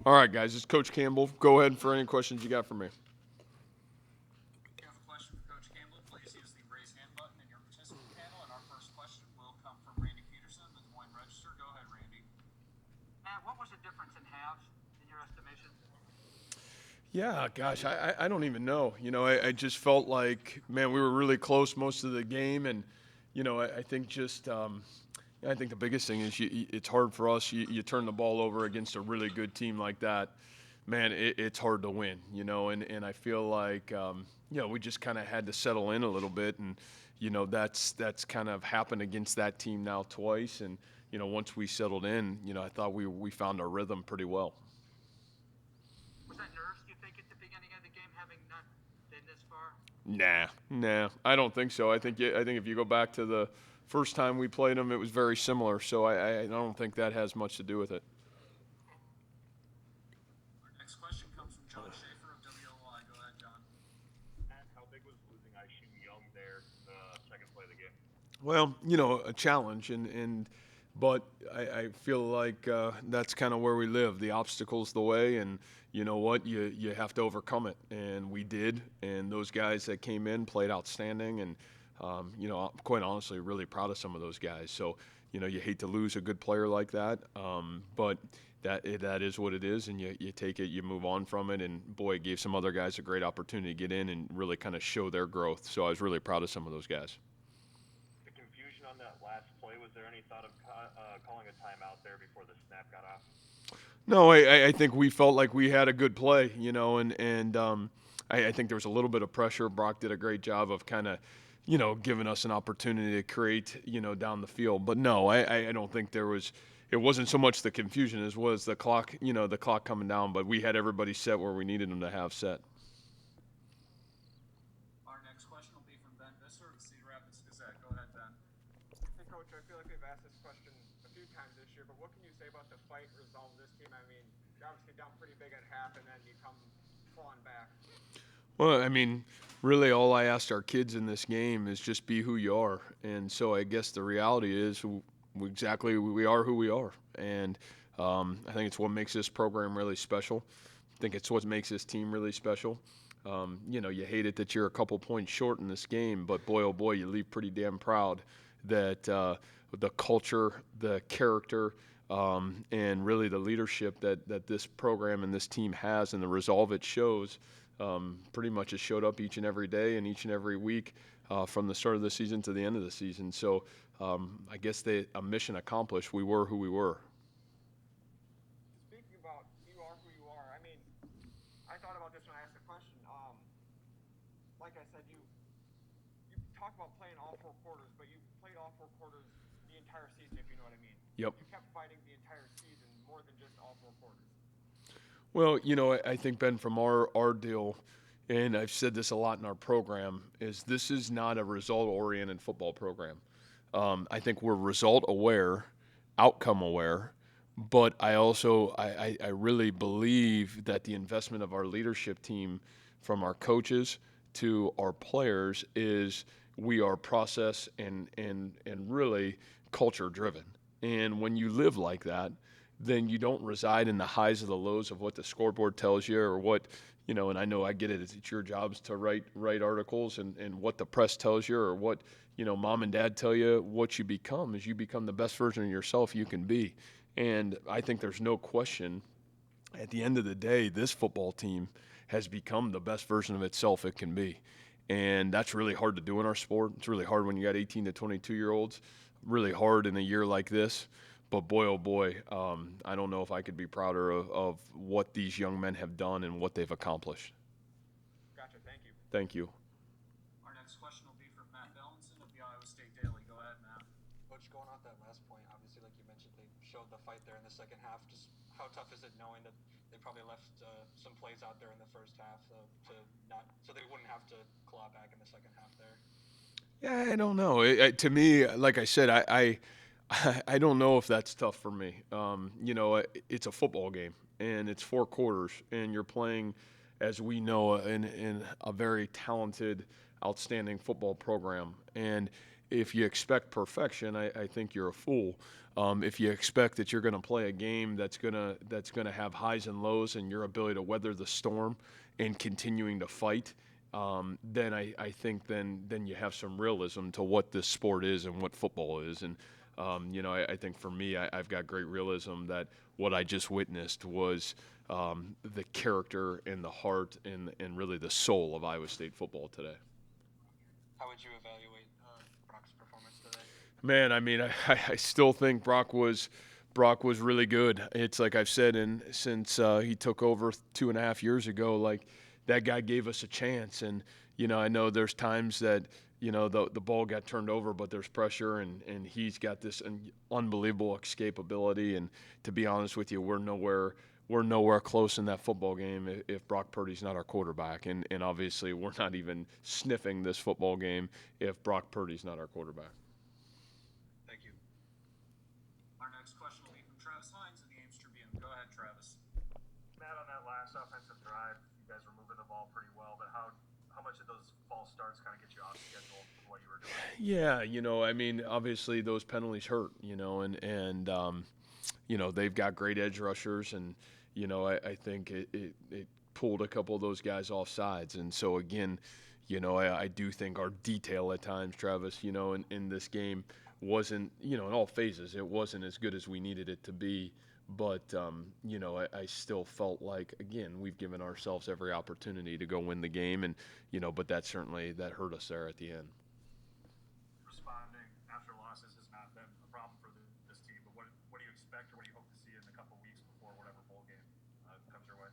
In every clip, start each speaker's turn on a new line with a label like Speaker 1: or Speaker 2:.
Speaker 1: All right, guys, it's Coach Campbell. Go ahead for any questions you got for me.
Speaker 2: If you have a question for Coach Campbell, please use the raise hand button in your participant panel. And our first question will come from Randy Peterson, the Des Moines Register. Go ahead, Randy.
Speaker 3: Matt, what was the difference in halves in your estimation?
Speaker 1: Yeah, gosh, I don't even know. I just felt like, man, we were really close most of the game. And, I think I think the biggest thing is it's hard for us. You turn the ball over against a really good team like that. Man, it's hard to win, and I feel like, we just kind of had to settle in a little bit. And, that's kind of happened against that team now twice. And, once we settled in, I thought we found our rhythm pretty well.
Speaker 3: Was that nerves, do you think, at the beginning of the game, having not been this far?
Speaker 1: Nah, I don't think so. I think if you go back to the first time we played them, it was very similar. So I don't think that has much to do with it.
Speaker 2: Our next question comes from John Schaefer of WOI. Go ahead, John.
Speaker 4: Matt, how big was losing Ishu Young there the second play of the game?
Speaker 1: Well, a challenge, but I feel like that's kind of where we live. The obstacle's the way, and you know what? You have to overcome it, and we did. And those guys that came in played outstanding, and quite honestly, really proud of some of those guys. So, you hate to lose a good player like that, but that is what it is, and you take it, you move on from it, and boy, it gave some other guys a great opportunity to get in and really kind of show their growth. So I was really proud of some of those guys.
Speaker 4: The confusion on that last play, was there any thought of calling a timeout there before the snap got off?
Speaker 1: No, I think we felt like we had a good play, and I think there was a little bit of pressure. Brock did a great job of kind of, giving us an opportunity to create, down the field. But no, I don't think there was. It wasn't so much the confusion as was the clock, the clock coming down. But we had everybody set where we needed them to have set.
Speaker 2: Our next question will be from Ben Visser of the Cedar Rapids Gazette. Go ahead, Ben.
Speaker 5: Hey, Coach, I feel like we've asked this question a few times this year, but what can you say about the fight resolve of this team? I mean, you're obviously down pretty big at half, and then you come clawing back.
Speaker 1: Well, I mean, really, all I asked our kids in this game is just be who you are. And so I guess the reality is we are who we are. And I think it's what makes this program really special. I think it's what makes this team really special. You hate it that you're a couple points short in this game, but boy, oh boy, you leave pretty damn proud that the culture, the character, and really the leadership that this program and this team has and the resolve it shows pretty much has showed up each and every day and each and every week from the start of the season to the end of the season. So I guess a mission accomplished. We were who we were.
Speaker 5: Speaking about you are who you are, I mean, I thought about this when I asked the question. Like I said, you talk about playing all four quarters, but you played all four quarters the entire season, if you know what I mean.
Speaker 1: Yep.
Speaker 5: You kept fighting the entire season more than just all four quarters.
Speaker 1: Well, I think, Ben, from our deal, and I've said this a lot in our program, is this is not a result-oriented football program. I think we're result-aware, outcome-aware, but I really believe that the investment of our leadership team, from our coaches to our players, is we are process and really culture-driven. And when you live like that, then you don't reside in the highs or the lows of what the scoreboard tells you or what, and I know I get it. It's your jobs to write articles and what the press tells you or what, mom and dad tell you. What you become is you become the best version of yourself you can be. And I think there's no question at the end of the day, this football team has become the best version of itself it can be. And that's really hard to do in our sport. It's really hard when you got 18 to 22-year-olds, really hard in a year like this. But boy, oh boy, I don't know if I could be prouder of what these young men have done and what they've accomplished.
Speaker 5: Gotcha. Thank you.
Speaker 1: Thank you.
Speaker 2: Our next question will be from Matt Bellinson of the Iowa State Daily. Go ahead, Matt.
Speaker 6: Coach, going on that last point, obviously, like you mentioned, they showed the fight there in the second half. Just how tough is it knowing that they probably left some plays out there in the first half so they wouldn't have to claw back in the second half there?
Speaker 1: Yeah, I don't know. To me, like I said, I don't know if that's tough for me. It's a football game, and it's four quarters, and you're playing, as we know, in a very talented, outstanding football program. And if you expect perfection, I think you're a fool. If you expect that you're going to play a game that's gonna have highs and lows, and your ability to weather the storm and continuing to fight, then I think then you have some realism to what this sport is and what football is. And I think for me, I've got great realism that what I just witnessed was the character and the heart and really the soul of Iowa State football today.
Speaker 6: How would you evaluate Brock's performance today?
Speaker 1: Man, I mean, I still think Brock was really good. It's like I've said, and since he took over 2.5 years ago, like that guy gave us a chance. And I know there's times that the ball got turned over, but there's pressure, and he's got this unbelievable escapability. And to be honest with you, we're nowhere close in that football game if Brock Purdy's not our quarterback, and obviously we're not even sniffing this football game if Brock Purdy's not our quarterback.
Speaker 6: Thank you.
Speaker 2: Our next question will be from Travis Hines in the Ames Tribune. Go ahead, Travis.
Speaker 4: Matt, on that last offensive drive, you guys were moving the ball pretty well, but how much did those false starts kind of get you off schedule from what you were doing?
Speaker 1: Yeah, I mean, obviously those penalties hurt, and they've got great edge rushers, and I think it pulled a couple of those guys off sides. And so again, I do think our detail at times, Travis, in this game wasn't, in all phases, it wasn't as good as we needed it to be. But I still felt like, again, we've given ourselves every opportunity to go win the game, and but that hurt us there at the end.
Speaker 4: Responding after losses has not been a problem for this team, but what do you expect, or what do you hope to see in a couple of weeks before whatever bowl game comes your way?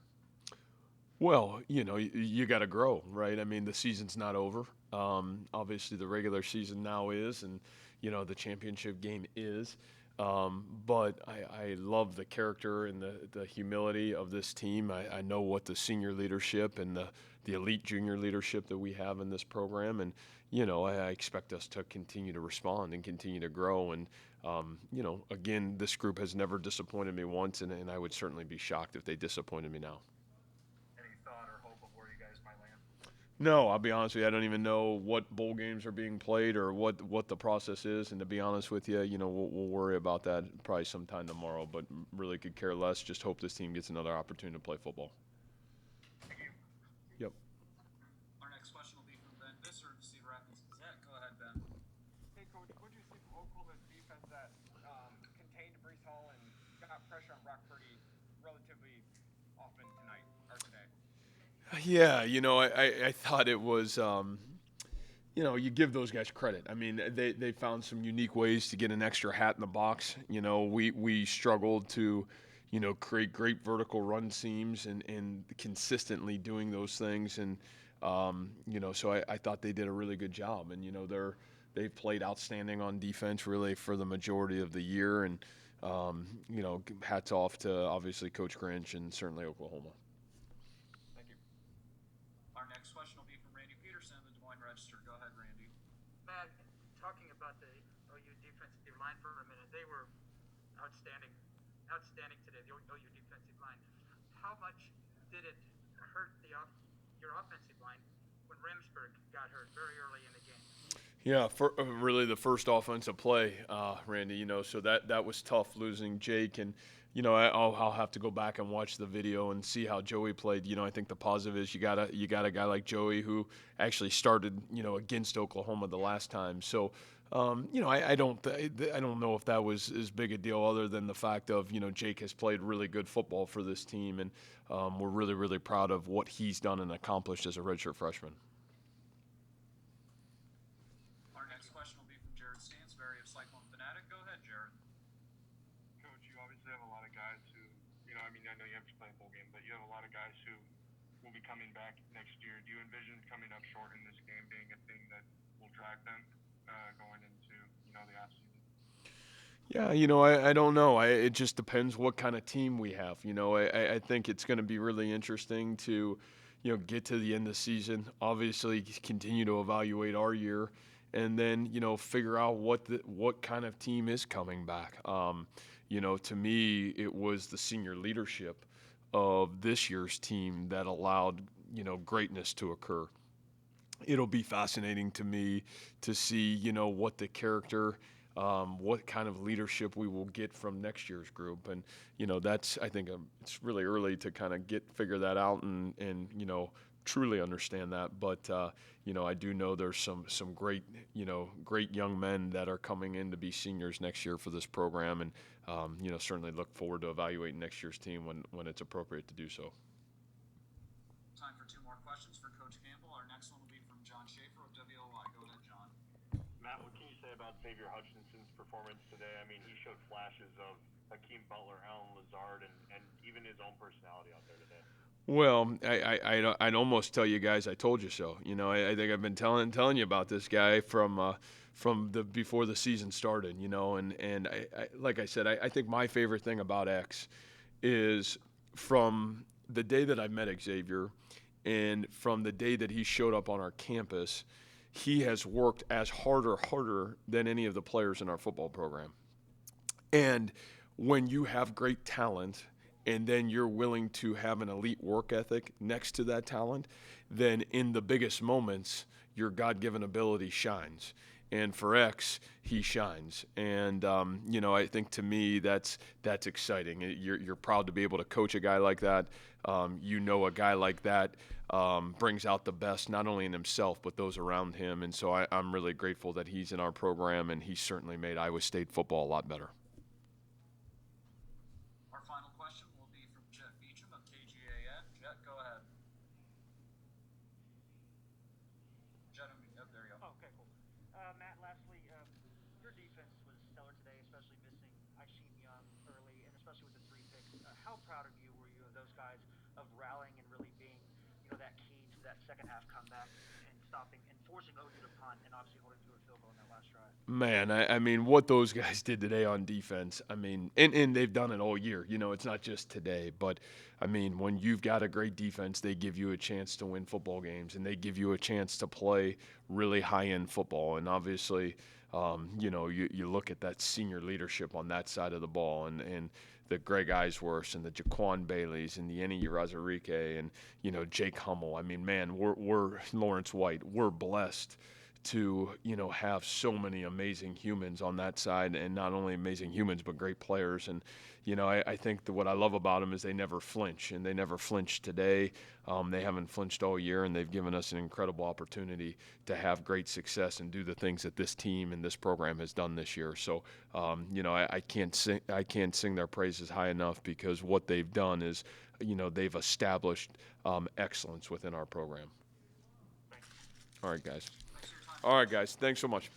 Speaker 1: Well, you got to grow, right? I mean, the season's not over. Obviously, the regular season now is, and the championship game is. But I love the character and the humility of this team. I know what the senior leadership and the elite junior leadership that we have in this program, and I expect us to continue to respond and continue to grow. And again, this group has never disappointed me once, and I would certainly be shocked if they disappointed me now.
Speaker 4: Any thought or hope of where you guys might land?
Speaker 1: No, I'll be honest with you. I don't even know what bowl games are being played or what the process is. And to be honest with you, we'll worry about that probably sometime tomorrow. But really could care less. Just hope this team gets another opportunity to play football.
Speaker 4: Thank you.
Speaker 1: Yep.
Speaker 2: Our next question will be from Ben Visser of the Cedar Rapids Gazette. Go ahead, Ben.
Speaker 5: Hey, Coach, what do you see from Oklahoma's defense that contained Brees Hall and got pressure on Brock Purdy relatively often tonight or today?
Speaker 1: Yeah, I thought it was, you give those guys credit. I mean, they found some unique ways to get an extra hat in the box. We struggled to, create great vertical run seams and consistently doing those things. And, so I thought they did a really good job. And, they've played outstanding on defense really for the majority of the year. And, hats off to obviously Coach Grinch and certainly Oklahoma.
Speaker 2: Our next question will be from Randy Peterson of the Des Moines Register. Go ahead, Randy.
Speaker 3: Matt, talking about the OU defensive line for a minute, they were outstanding today, the OU defensive line. How much did it hurt your offensive line when Remsburg got hurt very early in the game?
Speaker 1: Yeah, really the first offensive play, Randy. So that was tough losing Jake, and I'll have to go back and watch the video and see how Joey played. I think the positive is you got a guy like Joey who actually started against Oklahoma the last time. So I don't know if that was as big a deal other than the fact of Jake has played really good football for this team, and we're really, really proud of what he's done and accomplished as a redshirt freshman.
Speaker 2: Our next question will be from Jared Stansberry of Cyclone Fanatic. Go ahead, Jared.
Speaker 4: Coach, you obviously have a lot of guys who, I know you have to play a bowl game, but you have a lot of guys who will be coming back next year. Do you envision coming up short in this game being a thing that will drive them going into, the offseason?
Speaker 1: Yeah, I don't know. It just depends what kind of team we have. I think it's going to be really interesting to, get to the end of the season. Obviously, continue to evaluate our year, and then figure out what kind of team is coming back. To me, it was the senior leadership of this year's team that allowed greatness to occur. it'll be fascinating to me to see, what the character, what kind of leadership we will get from next year's group. And, that's, I think, it's really early to kind of figure that out and, truly understand that. But, I do know there's some great, great young men that are coming in to be seniors next year for this program. And, certainly look forward to evaluating next year's team when it's appropriate to do so.
Speaker 2: Time for two more questions for Coach Campbell. Our next one will be from John Schaefer of WOY. Go ahead, John.
Speaker 4: Matt, what can you say about Xavier Hutchinson's performance today? I mean, he showed flashes of Hakeem Butler, Alan Lazard, and even his own personality out there today.
Speaker 1: Well, I'd almost tell you guys I told you so. I think I've been telling you about this guy from the before the season started. And like I said, I think my favorite thing about X is from the day that I met Xavier, and from the day that he showed up on our campus, he has worked as harder than any of the players in our football program. And when you have great talent and then you're willing to have an elite work ethic next to that talent, then in the biggest moments, your God-given ability shines. And for X, he shines. And, I think to me that's exciting. You're proud to be able to coach a guy like that. A guy like that brings out the best not only in himself but those around him. And so I'm really grateful that he's in our program, and he certainly made Iowa State football a lot better.
Speaker 2: Our final question will be from Jet Beecham of KGAN. Jet, go ahead. Jet, there you go.
Speaker 7: Oh, okay, cool. Matt, lastly, your defense was stellar today, especially missing Aisheem Young early, and especially with the 3 picks. How proud of you were you of those guys of rallying and really being, that key to that second half comeback and stopping and forcing OU to punt and obviously holding to a field goal in that last drive?
Speaker 1: Man, I mean, what those guys did today on defense, I mean, and they've done it all year. It's not just today. But, I mean, when you've got a great defense, they give you a chance to win football games, and they give you a chance to play really high-end football. And obviously, you look at that senior leadership on that side of the ball, and the Greg Eisworths and the Jaquan Baileys and the Eni Razarike and, Jake Hummel. I mean, man, we're Lawrence White. We're blessed to have so many amazing humans on that side, and not only amazing humans but great players. And I think that what I love about them is they never flinch, and they never flinched today. They haven't flinched all year, and they've given us an incredible opportunity to have great success and do the things that this team and this program has done this year. So I can't sing their praises high enough, because what they've done is they've established excellence within our program. All right, guys. Thanks so much.